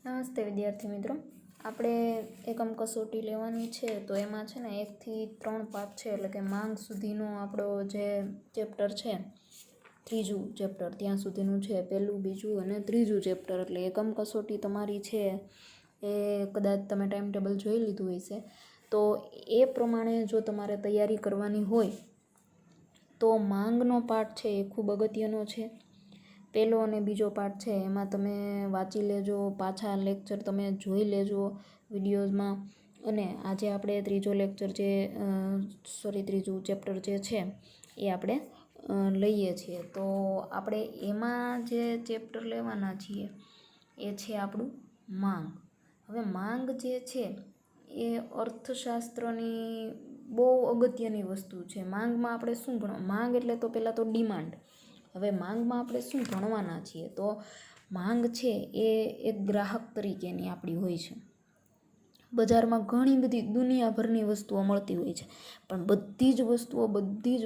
નમસ્તે વિદ્યાર્થી મિત્રો, આપણે એકમ કસોટી લેવાની છે તો એમાં છે ને 1 થી 3 પાઠ છે, એટલે કે માંગ સુધીનો આપણો જે ચેપ્ટર છે, ત્રીજું ચેપ્ટર ત્યાં સુધીનું છે, પહેલું, બીજું અને ત્રીજું ચેપ્ટર. એટલે એકમ કસોટી તમારી છે એ કદાચ તમે ટાઈમ ટેબલ જોઈ લીધું હશે, તો એ પ્રમાણે જો તમારે તૈયારી કરવાની હોય તો માંગનો પાઠ છે એ ખૂબ અગત્યનો છે. પહેલો અને બીજો પાર્ટ છે એમાં તમે વાંચી લેજો, પાછા લેક્ચર તમે જોઈ લેજો વિડીયોઝમાં. અને આજે આપણે ત્રીજું ચેપ્ટર જે છે એ આપણે લઈએ છીએ. તો આપણે એમાં જે ચેપ્ટર લેવાના છીએ એ છે આપણું માંગ. હવે માંગ જે છે એ અર્થશાસ્ત્રની બહુ અગત્યની વસ્તુ છે. માંગમાં આપણે શું ભણવા, માંગ એટલે તો પહેલાં તો ડિમાન્ડ. હવે માંગમાં આપણે શું ભણવાના છીએ, તો માંગ છે એ એક ગ્રાહક તરીકેની આપણી હોય છે. બજારમાં ઘણી બધી દુનિયાભરની વસ્તુઓ મળતી હોય છે, પણ બધી જ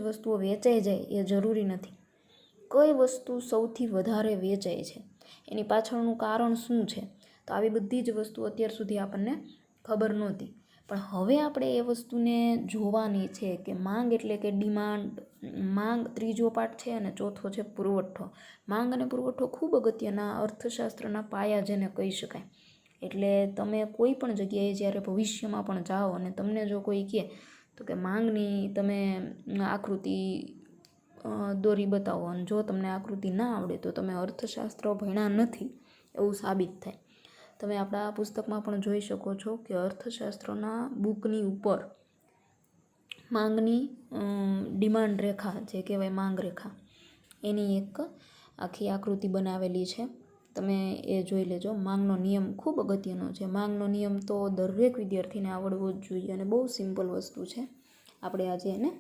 વસ્તુઓ વેચાઈ જાય એ જરૂરી નથી. કઈ વસ્તુ સૌથી વધારે વેચાય છે, એની પાછળનું કારણ શું છે, તો આવી બધી જ વસ્તુ અત્યાર સુધી આપણને ખબર નહોતી. પણ હવે આપણે એ વસ્તુને જોવાની છે કે માંગ એટલે કે ડિમાન્ડ. માંગ ત્રીજો પાઠ છે અને ચોથો છે પુરવઠો. માંગ અને પુરવઠો ખૂબ અગત્યના અર્થશાસ્ત્રના પાયા જેને કહી શકાય. એટલે તમે કોઈ પણ જગ્યાએ જ્યારે ભવિષ્યમાં પણ જાઓ અને તમને જો કોઈ કહે તો કે માંગની તમે આકૃતિ દોરી બતાવો, અને જો તમને આકૃતિ ના આવડે તો તમે અર્થશાસ્ત્ર ભણ્યા નથી એવું સાબિત થાય. તમે આપણા પુસ્તકમાં પણ જોઈ શકો છો કે અર્થશાસ્ત્રના બુકની ઉપર માંગની ડિમાન્ડ રેખા જે કહેવાય માંગ રેખા, એની એક આખી આકૃતિ બનાવેલી છે. તમે એ જોઈ લેજો. માંગનો નિયમ ખૂબ અગત્યનો છે. માંગનો નિયમ તો દરેક વિદ્યાર્થીને આવડવો જ જોઈએ અને બહુ સિમ્પલ વસ્તુ છે. આપણે આજે એને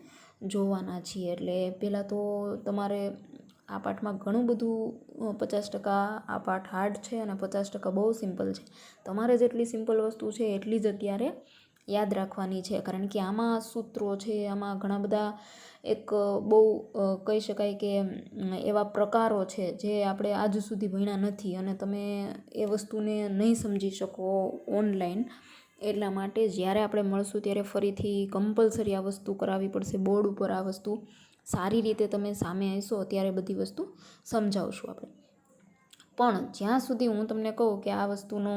જોવાના છીએ. એટલે પહેલાં તો તમારે આ પાઠમાં ઘણું બધું 50% આ પાઠ હાર્ડ છે અને 50% બહુ સિમ્પલ છે. તમારે જેટલી સિમ્પલ વસ્તુ છે એટલી જ અત્યારે યાદ રાખવાની છે, કારણ કે આમાં સૂત્રો છે, આમાં ઘણા બધા એક બહુ કહી શકાય કે એવા પ્રકારો છે જે આપણે આજ સુધી ભણ્યા નથી અને તમે એ વસ્તુને નહીં સમજી શકો ઓનલાઈન. એટલા માટે જ્યારે આપણે મળશું ત્યારે ફરીથી કમ્પલસરી આ વસ્તુ કરાવવી પડશે. બોર્ડ ઉપર આ વસ્તુ સારી રીતે તમે સામે આવશો ત્યારે બધી વસ્તુ સમજાવશું આપણે. પણ જ્યાં સુધી હું તમને કહું કે આ વસ્તુનો,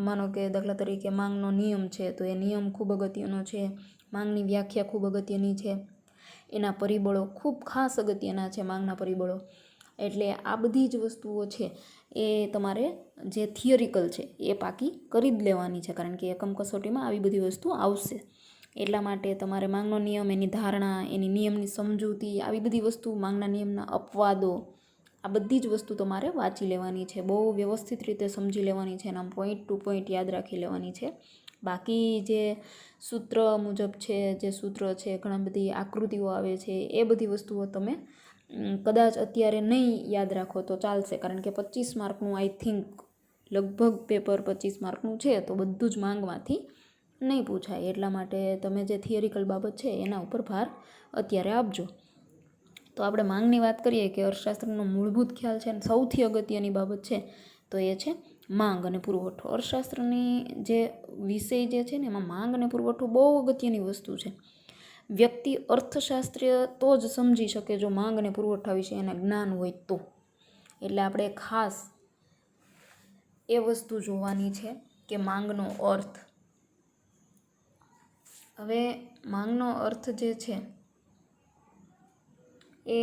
માનો કે દાખલા તરીકે માંગનો નિયમ છે, તો એ નિયમ ખૂબ અગત્યનો છે. માંગની વ્યાખ્યા ખૂબ અગત્યની છે. એના પરિબળો ખૂબ ખાસ અગત્યના છે, માંગના પરિબળો. એટલે આ બધી જ વસ્તુઓ છે એ તમારે જે થિયરિકલ છે એ પાકી કરી જ લેવાની છે, કારણ કે એકમ કસોટીમાં આવી બધી વસ્તુ આવશે. એટલા માટે તમારે માંગનો નિયમ, એની ધારણા, એની નિયમની સમજૂતી, આવી બધી વસ્તુ, માંગના નિયમના અપવાદો, આ બધી જ વસ્તુ તમારે વાંચી લેવાની છે. બહુ વ્યવસ્થિત રીતે સમજી લેવાની છે. એના પોઈન્ટ ટુ પોઈન્ટ યાદ રાખી લેવાની છે. બાકી જે સૂત્ર મુજબ છે, જે સૂત્ર છે, ઘણા બધી આકૃતિઓ આવે છે, એ બધી વસ્તુઓ તમે કદાચ અત્યારે નહીં યાદ રાખો તો ચાલશે, કારણ કે 25 માર્કનું આઈ થિંક લગભગ પેપર 25 માર્કનું છે, તો બધું જ માંગમાંથી નહીં પૂછાય. એટલા માટે તમે જે થિયરિકલ બાબત છે એના ઉપર ભાર અત્યારે આપજો. તો આપણે માંગની વાત કરીએ કે અર્થશાસ્ત્રનો મૂળભૂત ખ્યાલ છે અને સૌથી અગત્યની બાબત છે તો એ છે માંગ અને પુરવઠો. અર્થશાસ્ત્રની જે વિષય જે છે ને એમાં માંગ અને પુરવઠો બહુ અગત્યની વસ્તુ છે. વ્યક્તિ અર્થશાસ્ત્રીય તો જ સમજી શકે જો માંગ અને પુરવઠા વિશે એના જ્ઞાન હોય તો. એટલે આપણે ખાસ એ વસ્તુ જોવાની છે કે માંગનો અર્થ. હવે માંગનો અર્થ જે છે એ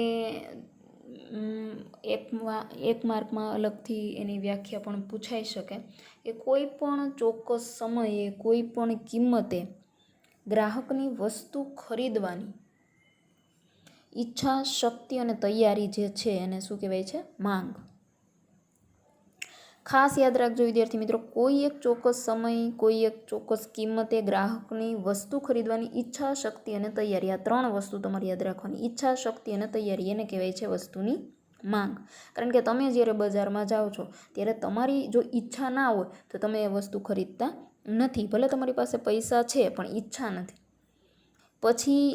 એક માર્કમાં અલગથી એની વ્યાખ્યા પણ પૂછાઈ શકે કે કોઈ પણ ચોક્કસ સમયે કોઈ પણ કિંમતે ગ્રાહકની વસ્તુ ખરીદવાની ઈચ્છા, શક્તિ અને તૈયારી જે છે એને શું કહેવાય છે? માંગ. ખાસ યાદ રાખજો વિદ્યાર્થી મિત્રો, કોઈ એક ચોક્કસ સમય, કોઈ એક ચોક્કસ કિંમતે ગ્રાહકની વસ્તુ ખરીદવાની ઈચ્છા, શક્તિ અને તૈયારી, આ 3 વસ્તુ તમારે યાદ રાખવાની. ઈચ્છા, શક્તિ અને તૈયારી, એને કહેવાય છે વસ્તુની માંગ. કારણ કે તમે જ્યારે બજારમાં જાઓ છો ત્યારે તમારી જો ઈચ્છા ના હોય તો તમે એ વસ્તુ ખરીદતા નથી. ભલે તમારી પાસે પૈસા છે પણ ઈચ્છા નથી. પછી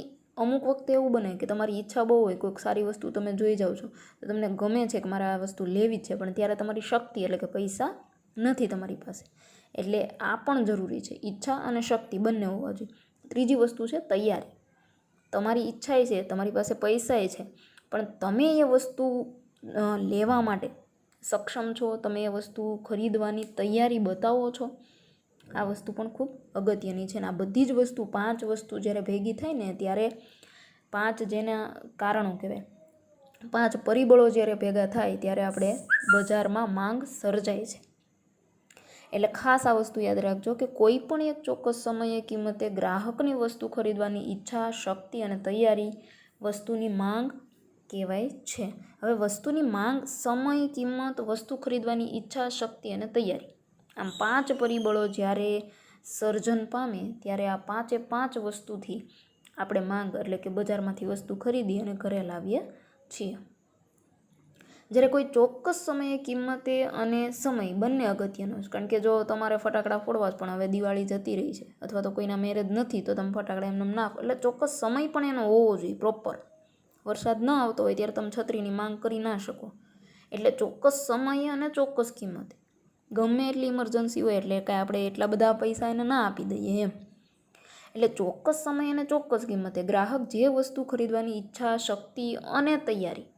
અમુક વખતે એવું બને કે તમારી ઈચ્છા બહુ હોય, કોઈક સારી વસ્તુ તમે જોઈ જાઓ છો તો તમને ગમે છે કે મારે આ વસ્તુ લેવી જ છે, પણ ત્યારે તમારી શક્તિ એટલે કે પૈસા નથી તમારી પાસે, એટલે આ પણ જરૂરી છે. ઈચ્છા અને શક્તિ બંને હોવા જોઈએ. ત્રીજી વસ્તુ છે તૈયારી. તમારી ઈચ્છા છે, તમારી પાસે પૈસા છે, પણ તમે એ વસ્તુ લેવા માટે સક્ષમ છો, તમે એ વસ્તુ ખરીદવાની તૈયારી બતાવો છો. આ વસ્તુ પણ ખૂબ અગત્યની છે. અને આ બધી જ વસ્તુ, 5 વસ્તુ જ્યારે ભેગી થાય ને ત્યારે 5 જેના કારણો કહેવાય, 5 પરિબળો જ્યારે ભેગા થાય ત્યારે આપણે બજારમાં માંગ સર્જાય છે. એટલે ખાસ આ વસ્તુ યાદ રાખજો કે કોઈ પણ એક ચોક્કસ સમયે કિંમતે ગ્રાહકની વસ્તુ ખરીદવાની ઈચ્છા, શક્તિ અને તૈયારી વસ્તુની માંગ કહેવાય છે. હવે વસ્તુની માંગ, સમય, કિંમત, વસ્તુ ખરીદવાની ઈચ્છા, શક્તિ અને તૈયારી, આમ 5 પરિબળો જ્યારે સર્જન પામે ત્યારે આ 5 વસ્તુથી આપણે માંગ એટલે કે બજારમાંથી વસ્તુ ખરીદી અને ઘરે લાવીએ છીએ. જ્યારે કોઈ ચોક્કસ સમયે કિંમતે અને સમય બંને અગત્યનો છે. કારણ કે જો તમારે ફટાકડા ફોડવા જ પણ હવે દિવાળી જતી રહી છે અથવા તો કોઈના મેરેજ નથી તો તમે ફટાકડા એમને ના, એટલે ચોક્કસ સમય પણ એનો હોવો જોઈએ પ્રોપર. વરસાદ ન આવતો હોય ત્યારે તમે છત્રીની માંગ કરી ના શકો. એટલે ચોક્કસ સમયે અને ચોક્કસ કિંમતે, ગમે એટલી ઇમરજન્સી હોય એટલે કાંઈ આપણે એટલા બધા પૈસા એને ના આપી દઈએ એમ. એટલે ચોક્કસ સમય અને ચોક્કસ કિંમતે ગ્રાહક જે વસ્તુ ખરીદવાની ઈચ્છા, શક્તિ અને તૈયારી,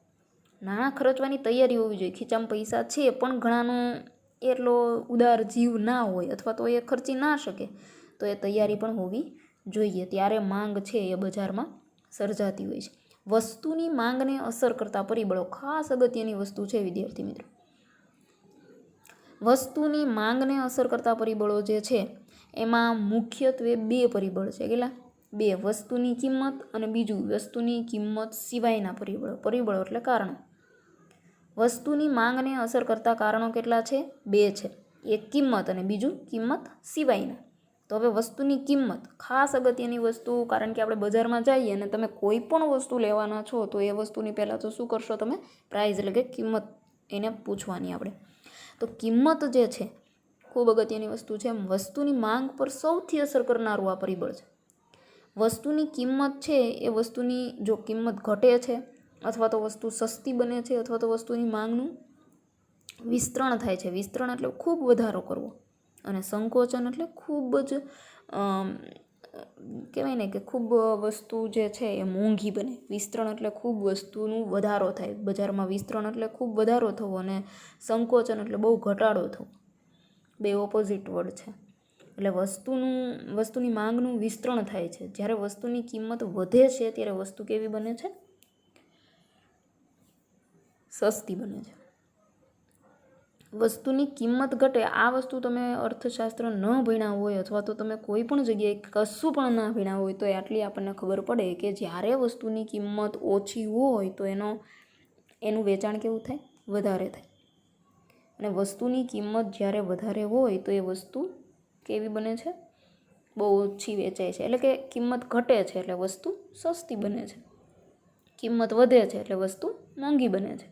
નાણાં ખર્ચવાની તૈયારી હોવી જોઈએ. ખીચામાં પૈસા છે પણ ઘણાનો એટલો ઉદાર જીવ ના હોય અથવા તો એ ખર્ચી ના શકે, તો એ તૈયારી પણ હોવી જોઈએ. ત્યારે માંગ છે એ બજારમાં સર્જાતી હોય છે. વસ્તુની માંગને અસર કરતા પરિબળો, ખાસ અગત્યની વસ્તુ છે વિદ્યાર્થી મિત્રો. વસ્તુની માંગને અસર કરતા પરિબળો જે છે એમાં મુખ્યત્વે 2 પરિબળ છે. કેટલા? 2. વસ્તુની કિંમત અને બીજું વસ્તુની કિંમત સિવાયના પરિબળો એટલે કારણો. વસ્તુની માંગને અસર કરતા કારણો કેટલા છે? 2 છે. એક કિંમત અને બીજું કિંમત સિવાયના. તો હવે વસ્તુની કિંમત ખાસ અગત્યની વસ્તુ, કારણ કે આપણે બજારમાં જઈએ અને તમે કોઈ પણ વસ્તુ લેવાના છો તો એ વસ્તુની પહેલાં તો શું કરશો તમે? પ્રાઇસ એટલે કે કિંમત એને પૂછવાની આપણે. તો કિંમત જે છે ખૂબ અગત્યની વસ્તુ છે. વસ્તુની માંગ પર સૌથી અસર કરનારું આ પરિબળ છે. વસ્તુની કિંમત છે એ વસ્તુની જો કિંમત ઘટે છે અથવા તો વસ્તુ સસ્તી બને છે અથવા તો વસ્તુની માંગનું વિસ્તરણ થાય છે. વિસ્તરણ એટલે ખૂબ વધારો કરવો અને સંકોચન એટલે ખૂબ જ કહેવાય ને કે ખૂબ વસ્તુ જે છે એ મોંઘી બને. વિસ્તરણ એટલે ખૂબ વસ્તુનું વધારો થાય. બજારમાં વિસ્તરણ એટલે ખૂબ વધારો થવો અને સંકોચન એટલે બહુ ઘટાડો થવો. 2 ઓપોઝિટ વર્ડ છે. એટલે વસ્તુની માંગનું વિસ્તરણ થાય છે. જ્યારે વસ્તુની કિંમત વધે છે ત્યારે વસ્તુ કેવી બને છે? સસ્તી બને છે. વસ્તુની કિંમત ઘટે, આ વસ્તુ તમે અર્થશાસ્ત્ર ન ભણ્યા હોય અથવા તો તમે કોઈ પણ જગ્યાએ કશું પણ ના ભણ્યા હોય તો આટલી આપણને ખબર પડે કે જ્યારે વસ્તુની કિંમત ઓછી હોય તો એનું વેચાણ કેવું થાય? વધારે થાય. અને વસ્તુની કિંમત જ્યારે વધારે હોય તો એ વસ્તુ કેવી બને છે? બહુ ઓછી વેચાય છે. એટલે કે કિંમત ઘટે છે એટલે વસ્તુ સસ્તી બને છે. કિંમત વધે છે એટલે વસ્તુ મોંઘી બને છે.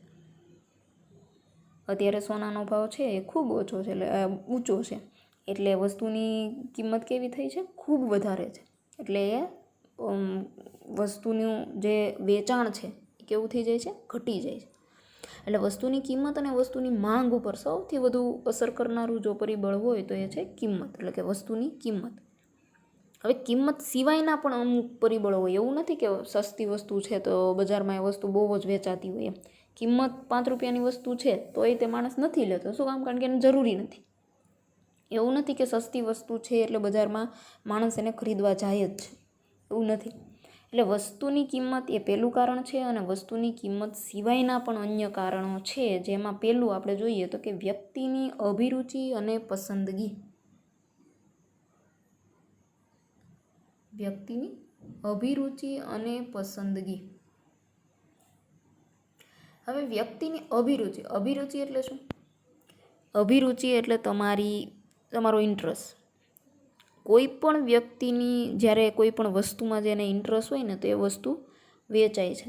અત્યારે સોનાનો ભાવ છે એ ખૂબ ઓછો છે, એટલે ઊંચો છે, એટલે વસ્તુની કિંમત કેવી થઈ છે? ખૂબ વધારે છે. એટલે એ વસ્તુનું જે વેચાણ છે એ કેવું થઈ જાય છે? ઘટી જાય છે. એટલે વસ્તુની કિંમત અને વસ્તુની માંગ ઉપર સૌથી વધુ અસર કરનારું જો પરિબળ હોય તો એ છે કિંમત, એટલે કે વસ્તુની કિંમત. હવે કિંમત સિવાયના પણ અમુક પરિબળો હોય. એવું નથી કે સસ્તી વસ્તુ છે તો બજારમાં એ વસ્તુ બહુ જ વેચાતી હોય એમ. કિંમત 5 રૂપિયાની વસ્તુ છે તો એ તે માણસ નથી લેતો. શું કામ? કારણ કે એને જરૂરી નથી. એવું નથી કે સસ્તી વસ્તુ છે એટલે બજારમાં માણસ એને ખરીદવા જાય જ છે, એવું નથી. એટલે વસ્તુની કિંમત એ પહેલું કારણ છે અને વસ્તુની કિંમત સિવાયના પણ અન્ય કારણો છે. જેમાં પહેલું આપણે જોઈએ તો કે વ્યક્તિની અભિરુચિ અને પસંદગી. વ્યક્તિની અભિરુચિ અને પસંદગી. હવે વ્યક્તિની અભિરુચિ એટલે શું? અભિરુચિ એટલે તમારો ઇન્ટરેસ્ટ. કોઈ પણ વ્યક્તિની જ્યારે કોઈ પણ વસ્તુમાં જેને ઇન્ટરેસ્ટ હોય ને તો એ વસ્તુ વેચાય છે.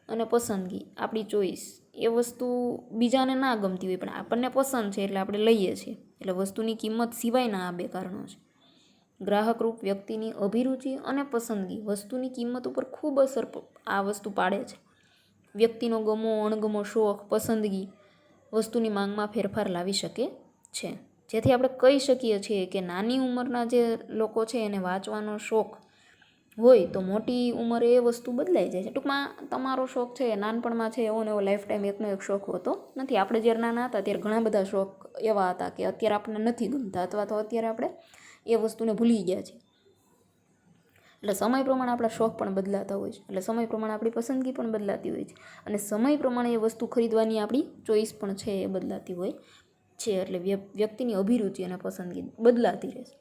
અને પસંદગી, આપણી ચોઈસ, એ વસ્તુ બીજાને ના ગમતી હોય પણ આપણને પસંદ છે એટલે આપણે લઈએ છીએ. એટલે વસ્તુની કિંમત સિવાયના આ 2 કારણો છે. ગ્રાહકરૂપ વ્યક્તિની અભિરુચિ અને પસંદગી વસ્તુની કિંમત ઉપર ખૂબ અસર આ વસ્તુ પાડે છે. વ્યક્તિનો ગમો અણગમો, શોખ, પસંદગી વસ્તુની માંગમાં ફેરફાર લાવી શકે છે. જેથી આપણે કહી શકીએ છીએ કે નાની ઉંમરના જે લોકો છે એને વાંચવાનો શોખ હોય તો મોટી ઉંમરે એ વસ્તુ બદલાઈ જાય છે. ટૂંકમાં તમારો શોખ છે એ નાનપણમાં છે એવો ને એવો લાઈફ ટાઈમ એકનો એક શોખ હોતો નથી. આપણે જ્યારે નાના હતા ત્યારે ઘણા બધા શોખ એવા હતા કે અત્યારે આપણને નથી ગમતા, અથવા તો અત્યારે આપણે એ વસ્તુને ભૂલી ગયા છીએ. એટલે સમય પ્રમાણે આપણા શોખ પણ બદલાતા હોય છે, એટલે સમય પ્રમાણે આપણી પસંદગી પણ બદલાતી હોય છે, અને સમય પ્રમાણે એ વસ્તુ ખરીદવાની આપણી ચોઈસ પણ છે એ બદલાતી હોય છે. એટલે વ્યક્તિની અભિરુચિ અને પસંદગી બદલાતી રહે છે.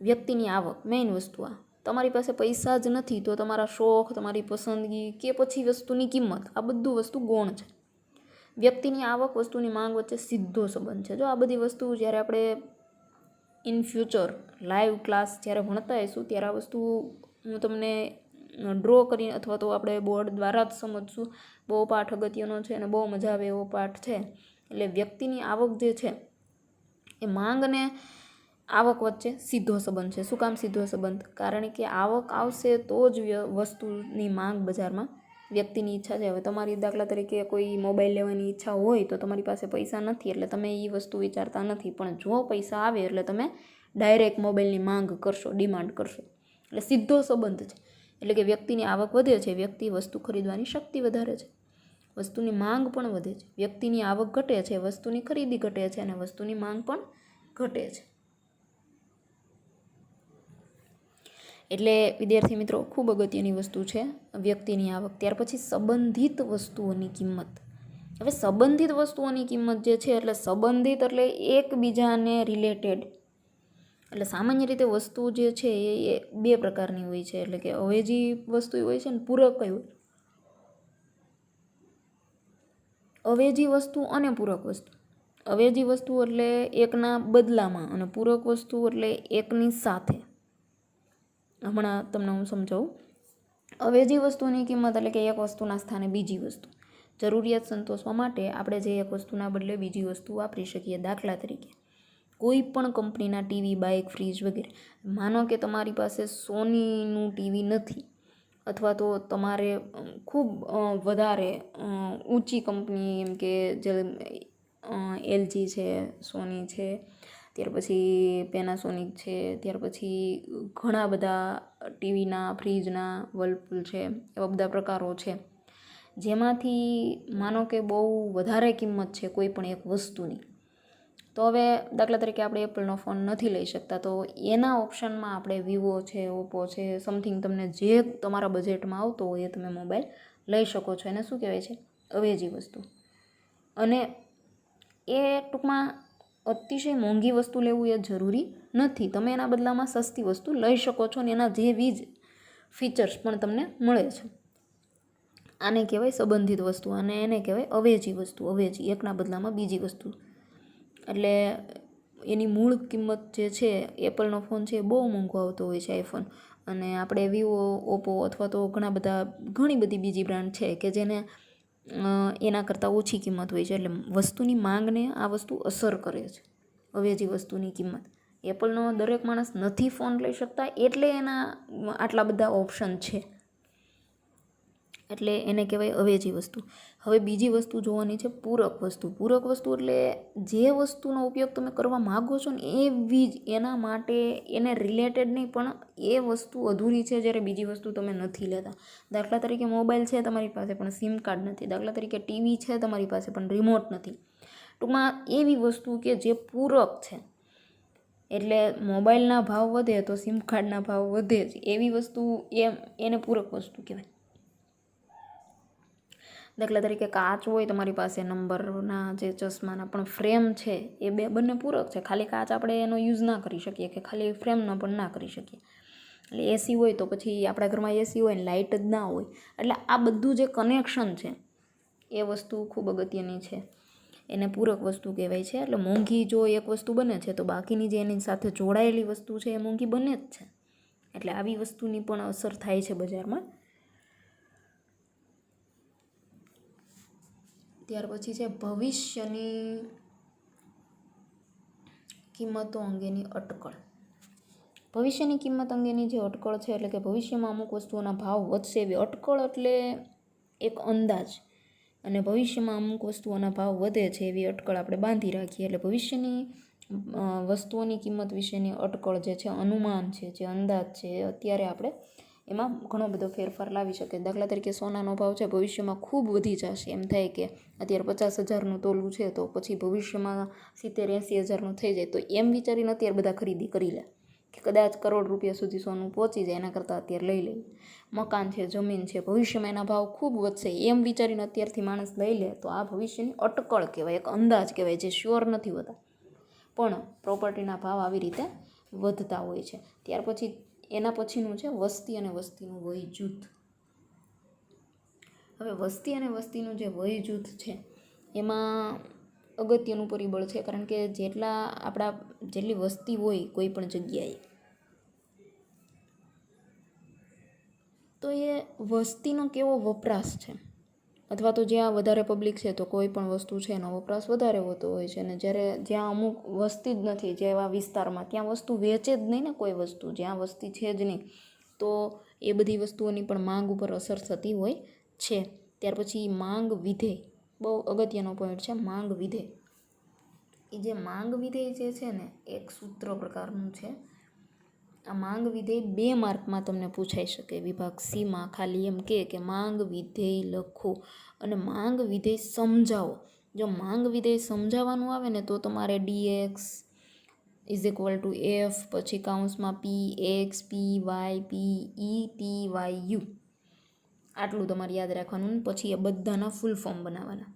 વ્યક્તિની આવક મેઇન વસ્તુ આ, તમારી પાસે પૈસા જ નથી તો તમારા શોખ, તમારી પસંદગી કે પછી વસ્તુની કિંમત, આ બધું વસ્તુ ગૌણ છે. વ્યક્તિની આવક વસ્તુની માંગ વચ્ચે સીધો સંબંધ છે. જો આ બધી વસ્તુ જ્યારે આપણે ઇન ફ્યુચર લાઈવ ક્લાસ જ્યારે ભણતા હઈશું ત્યારે આ વસ્તુ હું તમને ડ્રો કરીને અથવા તો આપણે બોર્ડ દ્વારા જ સમજશું. બહુ પાઠ અગત્યનો છે અને બહુ મજા આવે એવો પાઠ છે. એટલે વ્યક્તિની આવક જે છે એ માંગ અને આવક વચ્ચે સીધો સંબંધ છે. શું કામ સીધો સંબંધ? કારણ કે આવક આવશે તો જ વસ્તુની માંગ બજારમાં. વ્યક્તિની ઈચ્છા છે, હવે તમારી દાખલા તરીકે કોઈ મોબાઈલ લેવાની ઈચ્છા હોય તો તમારી પાસે પૈસા નથી એટલે તમે એ વસ્તુ વિચારતા નથી, પણ જો પૈસા આવે એટલે તમે ડાયરેક્ટ મોબાઈલની માંગ કરશો, ડિમાન્ડ કરશો. એટલે સીધો સંબંધ છે. એટલે કે વ્યક્તિની આવક વધે છે, વ્યક્તિ વસ્તુ ખરીદવાની શક્તિ વધારે છે, વસ્તુની માંગ પણ વધે છે. વ્યક્તિની આવક ઘટે છે, વસ્તુની ખરીદી ઘટે છે અને વસ્તુની માંગ પણ ઘટે છે. એટલે વિદ્યાર્થી મિત્રો, ખૂબ અગત્યની વસ્તુ છે વ્યક્તિની આવક. ત્યાર પછી સંબંધિત વસ્તુઓની કિંમત. હવે સંબંધિત વસ્તુઓની કિંમત જે છે, એટલે સંબંધિત એટલે એકબીજાને રિલેટેડ. એટલે સામાન્ય રીતે વસ્તુ જે છે એ બે પ્રકારની હોય છે, એટલે કે અવેજી વસ્તુ હોય છે ને પૂરક હોય. અવેજી વસ્તુ અને પૂરક વસ્તુ. અવેજી વસ્તુ એટલે એકના બદલામાં, અને પૂરક વસ્તુ એટલે એકની સાથે. હમણાં તમને હું સમજાવું. અવેજી વસ્તુની કિંમત એટલે કે એક વસ્તુના સ્થાને બીજી વસ્તુ. જરૂરિયાત સંતોષવા માટે આપણે જે એક વસ્તુના બદલે બીજી વસ્તુ વાપરી શકીએ. દાખલા તરીકે કોઈ પણ કંપનીના ટીવી, બાઇક, ફ્રીજ વગેરે. માનો કે તમારી પાસે સોનીનું ટીવી નથી, અથવા તો તમારે ખૂબ વધારે ઊંચી કંપની એમ કે જે એલજી છે, સોની છે, ત્યાર પછી પેનાસોનિક છે, ત્યાર પછી ઘણા બધા ટીવીના, ફ્રીજના, વર્લપૂલ છે, એવા બધા પ્રકારો છે, જેમાંથી માનો કે બહુ વધારે કિંમત છે કોઈ પણ એક વસ્તુની. તો હવે દાખલા તરીકે આપણે એપલનો ફોન નથી લઈ શકતા, તો એના ઓપ્શનમાં આપણે વિવો છે, ઓપ્પો છે, સમથિંગ તમને જે તમારા બજેટમાં આવતો હોય એ તમે મોબાઈલ લઈ શકો છો. એને શું કહેવાય છે? અવેજી વસ્તુ. અને એ ટૂંકમાં અતિશય મોંઘી વસ્તુ લેવું એ જરૂરી નથી. તમે એના બદલામાં સસ્તી વસ્તુ લઈ શકો છો અને એના જેવી જ ફીચર્સ પણ તમને મળે છે. આને કહેવાય સંબંધિત વસ્તુ અને એને કહેવાય અવેજી વસ્તુ. અવેજી, એકના બદલામાં બીજી વસ્તુ. એટલે એની મૂળ કિંમત જે છે, એપલનો ફોન છે એ બહુ મોંઘો આવતો હોય છે, આઈફોન. અને આપણે વિવો, ઓપ્પો અથવા તો ઘણી બધી બીજી બ્રાન્ડ છે કે જેને એના કરતાં ઓછી કિંમત હોય છે. એટલે વસ્તુની માંગને આ વસ્તુ અસર કરે છે, અવેજી વસ્તુની કિંમત. એપલનો દરેક માણસ નથી ફોન લઈ શકતા એટલે એના આટલા બધા ઓપ્શન છે, એટલે એને કહેવાય અવેજી વસ્તુ. હવે બીજી વસ્તુ જોવાની છે પૂરક વસ્તુ. પૂરક વસ્તુ એટલે જે વસ્તુનો ઉપયોગ તમે કરવા માગો છો ને એવી જ એના માટે એને રિલેટેડ નહીં, પણ એ વસ્તુ અધૂરી છે જ્યારે બીજી વસ્તુ તમે નથી લેતા. દાખલા તરીકે મોબાઈલ છે તમારી પાસે પણ સિમ કાર્ડ નથી. દાખલા તરીકે ટીવી છે તમારી પાસે પણ રિમોટ નથી. ટૂંકમાં એવી વસ્તુ કે જે પૂરક છે. એટલે મોબાઈલના ભાવ વધે તો સિમ કાર્ડના ભાવ વધે જ. એવી વસ્તુ એને પૂરક વસ્તુ કહેવાય. દાખલા તરીકે કાચ હોય તમારી પાસે, નંબરના જે ચશ્માના પણ ફ્રેમ છે એ બંને પૂરક છે. ખાલી કાચ આપણે એનો યુઝ ના કરી શકીએ કે ખાલી ફ્રેમનો પણ ના કરી શકીએ. એટલે એસી હોય તો પછી આપણા ઘરમાં એસી હોય ને લાઇટ જ ના હોય. એટલે આ બધું જે કનેક્શન છે એ વસ્તુ ખૂબ અગત્યની છે, એને પૂરક વસ્તુ કહેવાય છે. એટલે મોંઘી જો એક વસ્તુ બને છે તો બાકીની જે એની સાથે જોડાયેલી વસ્તુ છે એ મોંઘી બને જ છે. એટલે આવી વસ્તુની પણ અસર થાય છે બજારમાં. ત્યાર પછી છે ભવિષ્યની કિંમતો અંગેની અટકળ. ભવિષ્યની કિંમત અંગેની જે અટકળ છે, એટલે કે ભવિષ્યમાં અમુક વસ્તુઓના ભાવ વધશે એવી અટકળ, એટલે એક અંદાજ. અને ભવિષ્યમાં અમુક વસ્તુઓના ભાવ વધે છે એવી અટકળ આપણે બાંધી રાખીએ. એટલે ભવિષ્યની વસ્તુઓની કિંમત વિશેની અટકળ જે છે, અનુમાન છે, જે અંદાજ છે, અત્યારે આપણે એમાં ઘણો બધો ફેરફાર લાવી શકે. દાખલા તરીકે સોનાનો ભાવ છે ભવિષ્યમાં ખૂબ વધી જશે, એમ થાય કે અત્યારે 50,000નું તોલું છે તો પછી ભવિષ્યમાં 70-80,000નું થઈ જાય, તો એમ વિચારીને અત્યારે બધા ખરીદી કરી લે કે કદાચ કરોડ રૂપિયા સુધી સોનું પહોંચી જાય, એના કરતાં અત્યારે લઈ લે. મકાન છે, જમીન છે, ભવિષ્યમાં એના ભાવ ખૂબ વધશે એમ વિચારીને અત્યારથી માણસ લઈ લે, તો આ ભવિષ્યની અટકળ કહેવાય, એક અંદાજ કહેવાય, જે શ્યોર નથી હોતા. પણ પ્રોપર્ટીના ભાવ આવી રીતે વધતા હોય છે. ત્યાર પછી એના પછીનું છે વસ્તી અને વસ્તીનું વય જૂથ. હવે વસ્તી અને વસ્તીનું જે વય જૂથ છે એમાં અગત્યનું પરિબળ છે, કારણ કે જેટલી વસ્તી હોય કોઈ પણ જગ્યાએ, તો એ વસ્તીનો કેવો વપરાશ છે, અથવા તો જ્યાં વધારે પબ્લિક છે તો કોઈ પણ વસ્તુ છે એનો વપરાશ વધારે હોતો હોય છે, અને જ્યારે જ્યાં અમુક વસ્તી જ નથી જેવા વિસ્તારમાં, ત્યાં વસ્તુ વેચે જ નહીં ને કોઈ વસ્તુ, જ્યાં વસ્તી છે જ નહીં, તો એ બધી વસ્તુઓની પણ માંગ ઉપર અસર થતી હોય છે. ત્યાર પછી માંગ વિધેય, બહુ અગત્યનો પોઈન્ટ છે માંગ વિધેય. એ જે માંગ વિધેય જે છે ને, એક સૂત્ર પ્રકારનું છે. આ માંગ વિધેય 2 માર્કમાં તમને પૂછાઈ શકે. વિભાગ સીમાં ખાલી એમ કે માંગ વિધેય લખો અને માંગ વિધેય સમજાવો. જો માંગ વિધેય સમજાવવાનું આવે ને તો તમારે dx = f, પછી કૌંસમાં px, py, pe, tyu, આટલું તમારે યાદ રાખવાનું. પછી એ બધાના ફૂલ ફોર્મ બનાવવાના,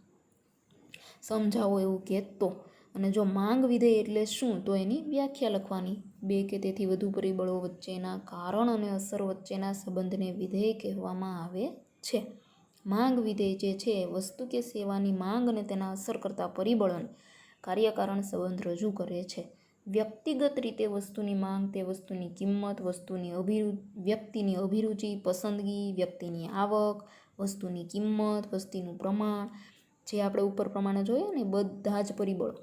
સમજાવો એવું કે તો. અને જો માંગ વિધેય એટલે શું, તો એની વ્યાખ્યા લખવાની. 2 કે તેથી વધુ પરિબળો વચ્ચેના કારણ અને અસર વચ્ચેના સંબંધને વિધેય કહેવામાં આવે છે. માંગ વિધેય જે છે વસ્તુ કે સેવાની માંગ અને તેના અસર કરતા પરિબળોને કાર્યકારણ સંબંધ રજૂ કરે છે. વ્યક્તિગત રીતે વસ્તુની માંગ, તે વસ્તુની કિંમત, વ્યક્તિની અભિરુચિ, પસંદગી, વ્યક્તિની આવક, વસ્તુની કિંમત, વસ્તીનું પ્રમાણ, જે આપણે ઉપર પ્રમાણે જોઈએ ને, બધા જ પરિબળો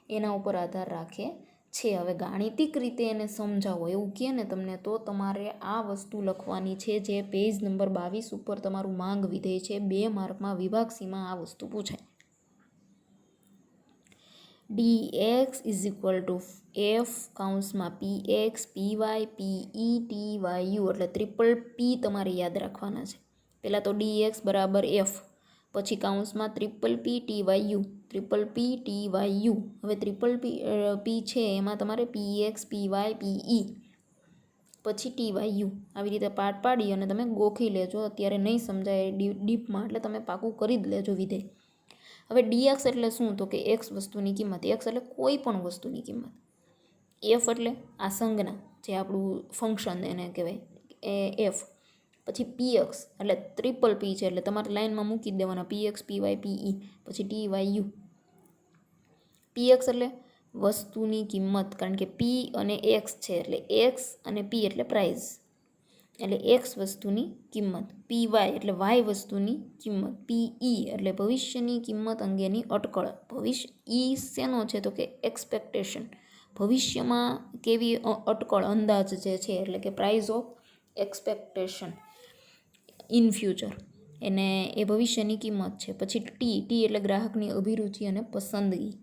એના ઉપર આધાર રાખે છે. હવે ગાણિતિક રીતે એને સમજાવો એવું કહે ને તમને, તો તમારે આ વસ્તુ લખવાની છે, જે પેજ નંબર 22 ઉપર તમારું માંગ વિધેય છે. 2 માર્કમાં વિભાગ સીમાં આ વસ્તુ પૂછાય. dx = f, કૌંસમાં px, py, pe, tyu, એટલે ટ્રિપલ p તમારે યાદ રાખવાના છે. પહેલાં તો dx = f, પછી કૌંસમાં triple p tyu, triple p tyu. હવે ટ્રિપલ p છે એમાં તમારે px, py, pe, પછી tyu, આવી રીતે પાર્ટ પાડી અને તમે ગોખી લેજો. અત્યારે નહીં સમજાય ડીપમાં, એટલે તમે પાકું કરી જ લેજો વિધેય. હવે dx એટલે શું, તો કે x વસ્તુની કિંમત. x એટલે કોઈ પણ વસ્તુની કિંમત. f એટલે આ સંજ્ઞા, જે આપણું ફંક્શન એને કહેવાય એ f. પછી px એટલે ટ્રિપલ p છે, એટલે તમારે લાઇનમાં મૂકી દેવાના px, py, pe, પછી tyu. px એટલે વસ્તુની કિંમત, કારણ કે p અને x છે, એટલે x અને p એટલે પ્રાઇસ, એટલે x વસ્તુની કિંમત. py એટલે y વસ્તુની કિંમત. pe એટલે ભવિષ્યની કિંમત અંગેની અટકળ. શેનો છે, તો કે એક્સપેક્ટેશન, ભવિષ્યમાં કેવી અટકળ, અંદાજ જે છે, એટલે કે price of expectation in future, એને એ ભવિષ્યની કિંમત છે. પછી t એટલે ગ્રાહકની અભિરુચિ અને પસંદગી,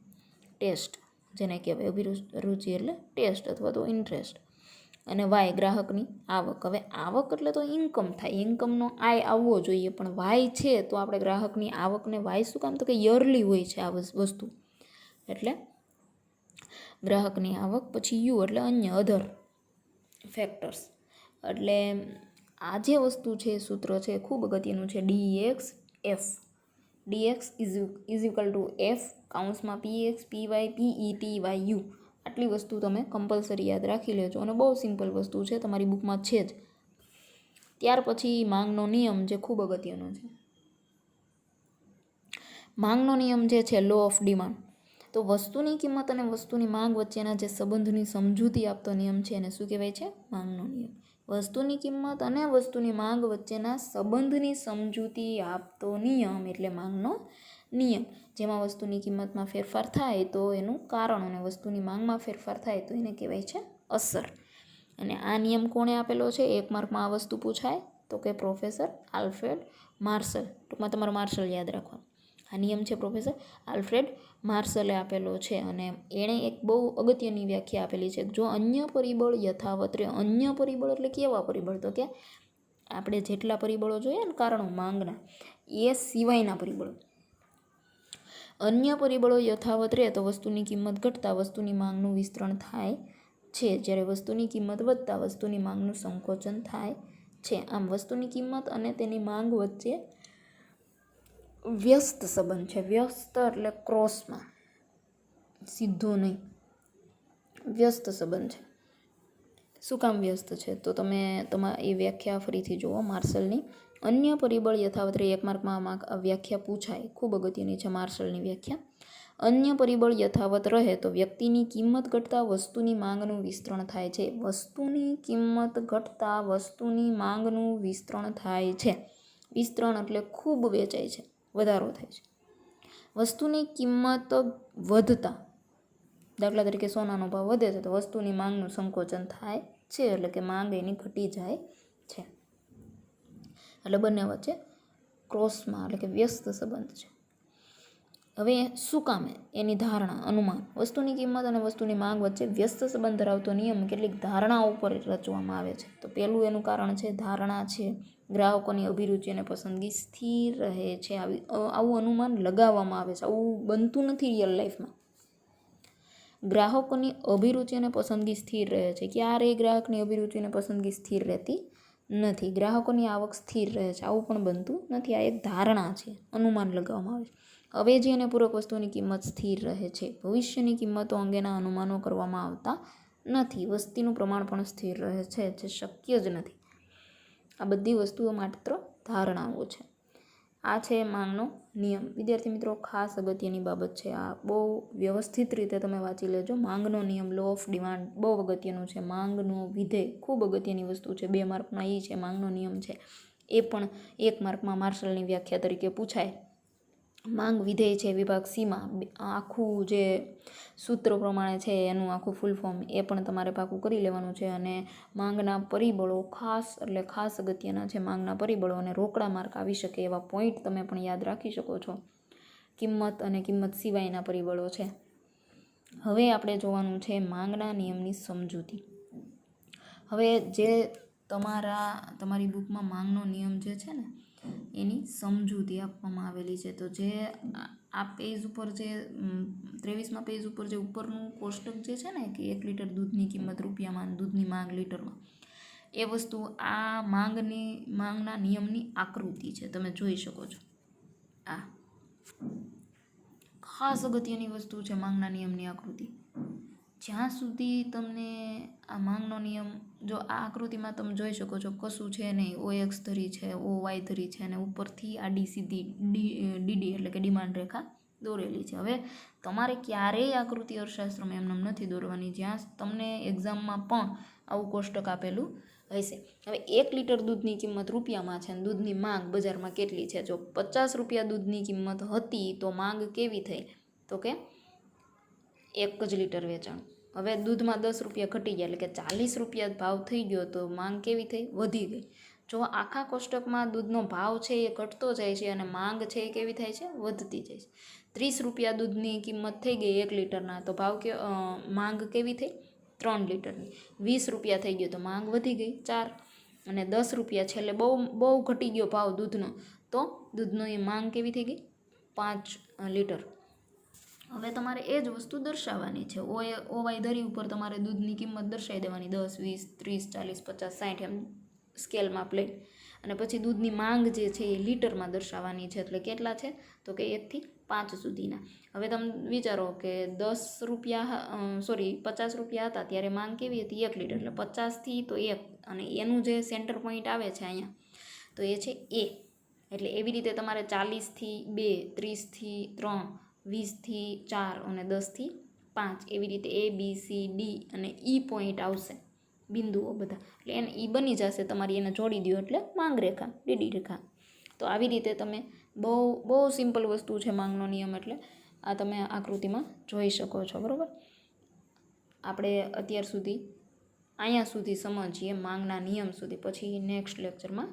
ટેસ્ટ જેને કહેવાય. અભિરુચિ એટલે ટેસ્ટ અથવા તો ઇન્ટરેસ્ટ. અને વાય ગ્રાહકની આવક. હવે આવક એટલે તો ઇન્કમ થાય, ઇન્કમનો આય આવવો જોઈએ, પણ વાય છે તો આપણે ગ્રાહકની આવકને વાય શું કામ, તો કે યરલી હોય છે આ વસ્તુ, એટલે ગ્રાહકની આવક. પછી યુ એટલે અન્ય, અધર ફેક્ટર્સ. એટલે આ જે વસ્તુ છે, સૂત્ર છે, ખૂબ અગત્યનું છે. dx f, dx = f, કૌંસમાં px, py, pe, tyu. આટલી વસ્તુ તમે કમ્પલસરી યાદ રાખી લેજો, અને બહુ સિમ્પલ વસ્તુ છે, તમારી બુકમાં છે જ. ત્યાર પછી માંગનો નિયમ, જે ખૂબ અગત્યનો છે. માંગનો નિયમ જે છે, લો ઓફ ડિમાન્ડ. તો વસ્તુની કિંમત અને વસ્તુની માંગ વચ્ચેના જે સંબંધની સમજૂતી આપતો નિયમ છે, એને શું કહેવાય છે, માંગનો નિયમ. વસ્તુની કિંમત અને વસ્તુની માંગ વચ્ચેના સંબંધની સમજૂતી આપતો નિયમ એટલે માંગનો નિયમ. જેમાં વસ્તુની કિંમતમાં ફેરફાર થાય તો એનું કારણ, અને વસ્તુની માંગમાં ફેરફાર થાય તો એને કહેવાય છે અસર. અને આ નિયમ કોણે આપેલો છે, 1 માર્કમાં આ વસ્તુ પૂછાય, તો કે પ્રોફેસર આલ્ફ્રેડ માર્શલ. ટૂંકમાં તમારે માર્શલ યાદ રાખવાનું. આ નિયમ છે પ્રોફેસર આલ્ફ્રેડ માર્શલે આપેલો છે અને એણે એક બહુ અગત્યની વ્યાખ્યા આપેલી છે. જો અન્ય પરિબળ યથાવત રહે, અન્ય પરિબળ એટલે કેવા પરિબળ, તો કે આપણે જેટલા પરિબળો જોઈએ ને કારણો માંગના, એ સિવાયના પરિબળો, અન્ય પરિબળો યથાવત રહે તો વસ્તુની કિંમત ઘટતા વસ્તુની માંગનું વિસ્તરણ થાય છે, જ્યારે વસ્તુની કિંમત વધતા વસ્તુની માંગનું સંકોચન થાય છે. આમ વસ્તુની કિંમત અને તેની માંગ વચ્ચે વ્યસ્ત સંબંધ છે. વ્યસ્ત એટલે ક્રોસમાં, સીધો નહીં, વ્યસ્ત સંબંધ છે. શું કામ વ્યસ્ત છે, તો તમે એ વ્યાખ્યા ફરીથી જુઓ માર્શલની. અન્ય પરિબળ યથાવત રહે, એક માર્કમાં વ્યાખ્યા પૂછાય, ખૂબ અગત્યની છે માર્શલની વ્યાખ્યા. અન્ય પરિબળ યથાવત રહે તો વ્યક્તિની કિંમત ઘટતા વસ્તુની માંગનું વિસ્તરણ થાય છે. વસ્તુની કિંમત ઘટતા વસ્તુની માંગનું વિસ્તરણ થાય છે. વિસ્તરણ એટલે ખૂબ વેચાય છે, વધારો થાય છે. વસ્તુની કિંમત વધતા, દાખલા તરીકે સોનાનો ભાવ વધે છે તો વસ્તુની માંગનું સંકોચન થાય છે, એટલે કે માંગ એની ઘટી જાય છે. એટલે બંને વચ્ચે ક્રોસમાં એટલે કે વ્યસ્ત સંબંધ છે. હવે શું કામે એની ધારણા, અનુમાન, વસ્તુની કિંમત અને વસ્તુની માંગ વચ્ચે વ્યસ્ત સંબંધ ધરાવતો નિયમ કેટલીક ધારણાઓ ઉપર રચવામાં આવે છે. તો પહેલું એનું કારણ છે ધારણા છે. ગ્રાહકોની અભિરુચિ અને પસંદગી સ્થિર રહે છે. આવું અનુમાન લગાવવામાં આવે છે, આવું બનતું નથી રિયલ લાઈફમાં. ગ્રાહકોની અભિરુચિ અને પસંદગી સ્થિર રહે છે. ક્યારેય ગ્રાહકની અભિરુચિ અને પસંદગી સ્થિર રહેતી નથી. ગ્રાહકોની આવક સ્થિર રહે છે, આવું પણ બનતું નથી. આ એક ધારણા છે, અનુમાન લગાવવામાં આવે છે. અવેજી અને પૂરક વસ્તુની કિંમત સ્થિર રહે છે. ભવિષ્યની કિંમતો અંગેના અનુમાનો કરવામાં આવતા નથી. વસ્તીનું પ્રમાણ પણ સ્થિર રહે છે, જે શક્ય જ નથી. આ બધી વસ્તુઓ માત્ર ધારણાઓ છે. આ છે માંગનો નિયમ. વિદ્યાર્થી મિત્રો, ખાસ અગત્યની બાબત છે આ, બહુ વ્યવસ્થિત રીતે તમે વાંચી લેજો. માંગનો નિયમ, લો ઓફ ડિમાન્ડ બહુ અગત્યનું છે. માંગનો વિધેય ખૂબ અગત્યની વસ્તુ છે. 2 માર્કમાં એ છે, માંગનો નિયમ છે. એ પણ 1 માર્કમાં માર્શલની વ્યાખ્યા તરીકે પૂછાય. માંગ વિધેય છે વિભાગ સીમાં, આખું જે સૂત્ર પ્રમાણે છે એનું આખું ફૂલ ફોર્મ એ પણ તમારે પાકું કરી લેવાનું છે. અને માંગના પરિબળો ખાસ એટલે ખાસ અગત્યના છે. માંગના પરિબળો અને રોકડા માર્ક આવી શકે એવા પોઈન્ટ તમે પણ યાદ રાખી શકો છો. કિંમત અને કિંમત સિવાયના પરિબળો છે. હવે આપણે જોવાનું છે માંગના નિયમની સમજૂતી. હવે જે તમારી બુકમાં માંગનો નિયમ જે છે ને એની સમજૂતી આપવામાં આવેલી છે. તો જે આ પેજ ઉપર જે 23મા પેજ ઉપર જે ઉપરનું કોષ્ટક જે છે ને કે 1 લીટર દૂધની કિંમત રૂપિયામાં, દૂધની માંગ લીટરમાં, એ વસ્તુ આ માંગના નિયમની આકૃતિ છે, તમે જોઈ શકો છો. આ ખાસ અગત્યની વસ્તુ છે માંગના નિયમની આકૃતિ. જ્યાં સુધી તમને આ માંગનો નિયમ, જો આ આકૃતિમાં તમે જોઈ શકો છો કશું છે નહીં, OX ધરી છે, OY ધરી છે અને ઉપરથી આડી સીધી ડીડી એટલે કે ડિમાન્ડ રેખા દોરેલી છે. હવે તમારે ક્યારેય આકૃતિ અર્થશાસ્ત્રમાં એમને નથી દોરવાની, જ્યાં તમને એક્ઝામમાં પણ આવું કોષ્ટક આપેલું હશે. હવે 1 લીટર દૂધની કિંમત રૂપિયામાં છે અને દૂધની માંગ બજારમાં કેટલી છે. જો 50 રૂપિયા દૂધની કિંમત હતી તો માંગ કેવી થઈ, તો કે 1 જ લીટર વેચાણ. હવે દૂધમાં 10 રૂપિયા ઘટી ગયા એટલે કે 40 રૂપિયા ભાવ થઈ ગયો, તો માંગ કેવી થઈ, વધી ગઈ. જો આખા કોષ્ટકમાં દૂધનો ભાવ છે એ ઘટતો જાય છે અને માંગ છે એ કેવી થાય છે, વધતી જાય છે. 30 રૂપિયા દૂધની કિંમત થઈ ગઈ 1 લીટરના, તો માંગ કેવી થઈ, 3 લીટરની. 20 રૂપિયા થઈ ગયો તો માંગ વધી ગઈ 4. અને 10 રૂપિયા છેલ્લે બહુ ઘટી ગયો ભાવ દૂધનો, તો દૂધનો એ માંગ કેવી થઈ ગઈ, 5 લીટર. હવે તમારે એ જ વસ્તુ દર્શાવવાની છે. OY ધરી ઉપર તમારે દૂધની કિંમત દર્શાવી દેવાની, 10, 20, 30, 40, 50, 60 એમ સ્કેલમાં પ્લે. અને પછી દૂધની માંગ જે છે એ લીટરમાં દર્શાવવાની છે. એટલે કેટલા છે, તો કે 1 થી 5 સુધીના. હવે તમે વિચારો કે 50 રૂપિયા હતા ત્યારે માંગ કેવી હતી, 1 લીટર, એટલે 50થી તો 1, અને એનું જે સેન્ટર પોઈન્ટ આવે છે અહીંયા, તો એ છે A. એટલે એવી રીતે તમારે 40થી 2, 30થી 3, 20થી 4 અને 10થી 5, એવી રીતે A, B, C, D અને E પોઈન્ટ આવશે, બિંદુઓ બધા. એટલે એને E બની જશે તમારી, એને જોડી દો એટલે માંગ રેખા, ડીડી રેખા. તો આવી રીતે તમે બહુ સિમ્પલ વસ્તુ છે માંગનો નિયમ. એટલે આ તમે આકૃતિમાં જોઈ શકો છો, બરાબર. આપણે અત્યાર સુધી અહીંયા સુધી સમજીએ માંગના નિયમ સુધી, પછી નેક્સ્ટ લેક્ચરમાં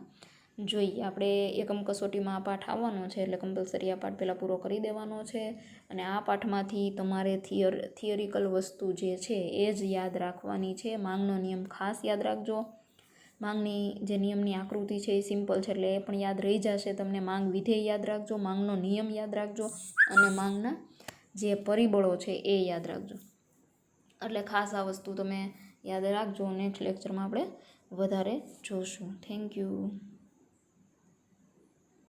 જોઈએ. આપણે એકમ કસોટીમાં આ પાઠ આવવાનો છે એટલે કમ્પલસરી આ પાઠ પહેલાં પૂરો કરી દેવાનો છે. અને આ પાઠમાંથી તમારે થિયરિકલ વસ્તુ જે છે એ જ યાદ રાખવાની છે. માંગનો નિયમ ખાસ યાદ રાખજો. માંગની જે નિયમની આકૃતિ છે એ સિમ્પલ છે એટલે એ પણ યાદ રહી જશે તમને. માંગ વિધેય યાદ રાખજો, માંગનો નિયમ યાદ રાખજો અને માંગના જે પરિબળો છે એ યાદ રાખજો. એટલે ખાસ આ વસ્તુ તમે યાદ રાખજો. નેક્સ્ટ લેક્ચરમાં આપણે વધારે જોશું. Thank you.